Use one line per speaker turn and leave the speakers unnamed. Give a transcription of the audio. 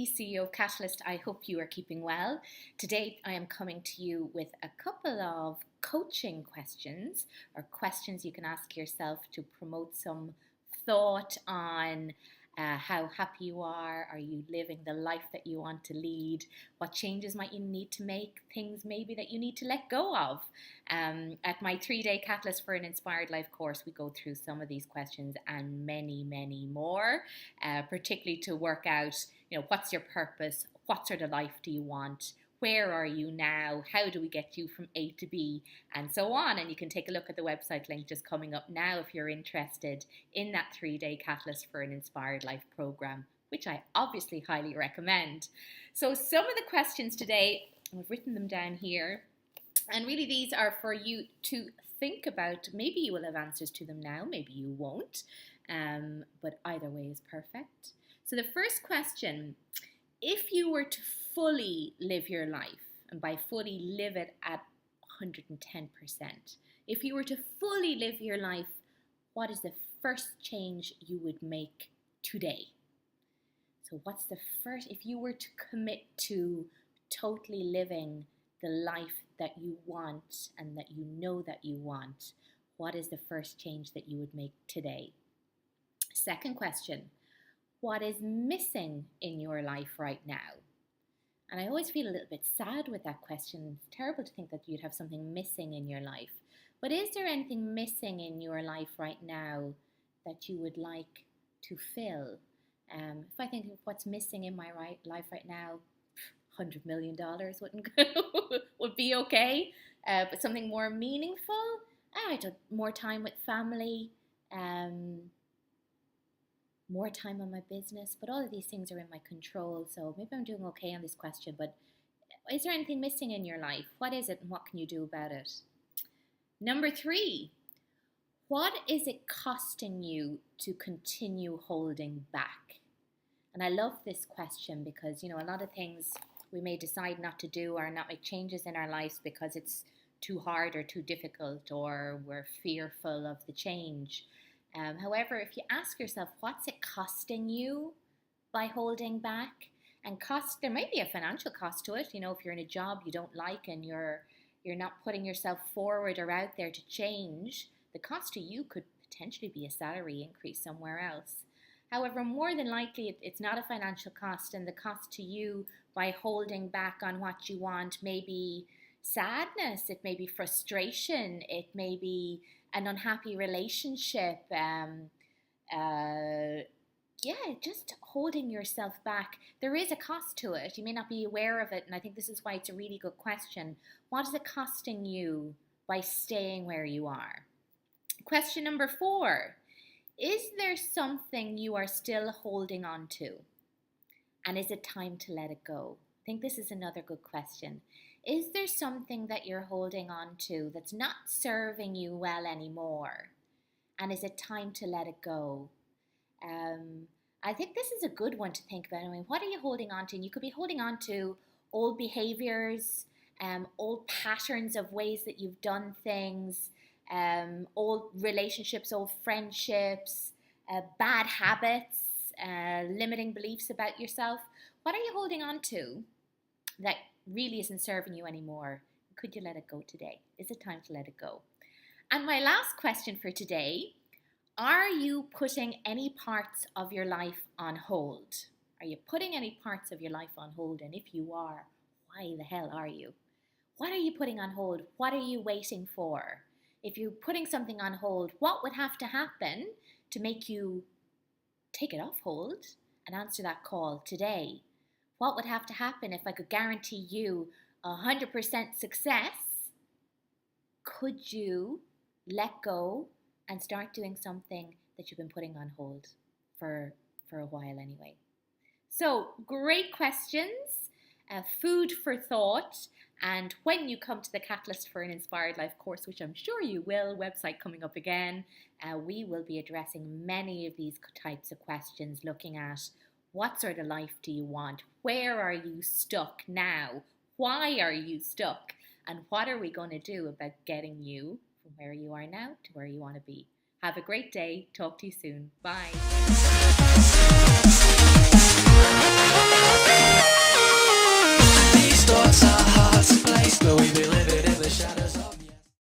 Katie, CEO of Catalyst. I hope you are keeping well. Today I am coming to you with a couple of coaching questions or questions you can ask yourself to promote some thought on how happy you are you living the life that you want to lead, what changes might you need to make, things maybe that you need to let go of. At my 3-day Catalyst for an Inspired Life course, we go through some of these questions and many, many more, particularly to work out, what's your purpose, what sort of life do you want, where are you now, how do we get you from A to B, and so on. And you can take a look at the website link just coming up now if you're interested in that 3-day Catalyst for an Inspired Life program, which I obviously highly recommend. So some of the questions today, I've written them down here, and really these are for you to think about. Maybe you will have answers to them now, maybe you won't, but either way is perfect. So the first question: if you were to fully live your life, and by fully live it at 110%, if you were to fully live your life, what is the first change you would make today? So what's the first, if you were to commit to totally living the life that you want and that you know that you want, what is the first change that you would make today? Second question: what is missing in your life right now? And I always feel a little bit sad with that question. It's terrible to think that you'd have something missing in your life. But is there anything missing in your life right now that you would like to fill? If I think of what's missing in my life right now, $100 million wouldn't would be okay. But something more meaningful, I'd have more time with family, more time on my business, but all of these things are in my control, so maybe I'm doing okay on this question. But is there anything missing in your life? What is it, and what can you do about it? Number 3, what is it costing you to continue holding back? And I love this question because, a lot of things we may decide not to do or not make changes in our lives because it's too hard or too difficult, or we're fearful of the change. However, if you ask yourself, what's it costing you by holding back? And there might be a financial cost to it. If you're in a job you don't like and you're not putting yourself forward or out there to change, the cost to you could potentially be a salary increase somewhere else. However, more than likely it's not a financial cost, and the cost to you by holding back on what you want may be sadness, it may be frustration, it may be an unhappy relationship, just holding yourself back. There is a cost to it. You may not be aware of it, and I think this is why it's a really good question. What is it costing you by staying where you are? Question number 4: is there something you are still holding on to? And is it time to let it go? I think this is another good question. Is there something that you're holding on to that's not serving you well anymore? And is it time to let it go? I think this is a good one to think about. What are you holding on to? And you could be holding on to old behaviors, old patterns of ways that you've done things, old relationships, old friendships, bad habits, limiting beliefs about yourself. What are you holding on to that really isn't serving you anymore? Could you let it go today? Is it time to let it go? And my last question for today: are you putting any parts of your life on hold? Are you putting any parts of your life on hold? And if you are, why the hell are you? What are you putting on hold? What are you waiting for? If you're putting something on hold, what would have to happen to make you take it off hold and answer that call today? What would have to happen if I could guarantee you 100% success? Could you let go and start doing something that you've been putting on hold for a while anyway? So, great questions, food for thought. And when you come to the Catalyst for an Inspired Life course, which I'm sure you will, website coming up again, we will be addressing many of these types of questions, looking at what sort of life do you want? Where are you stuck now? Why are you stuck? And what are we going to do about getting you from where you are now to where you want to be? Have a great day. Talk to you soon. Bye.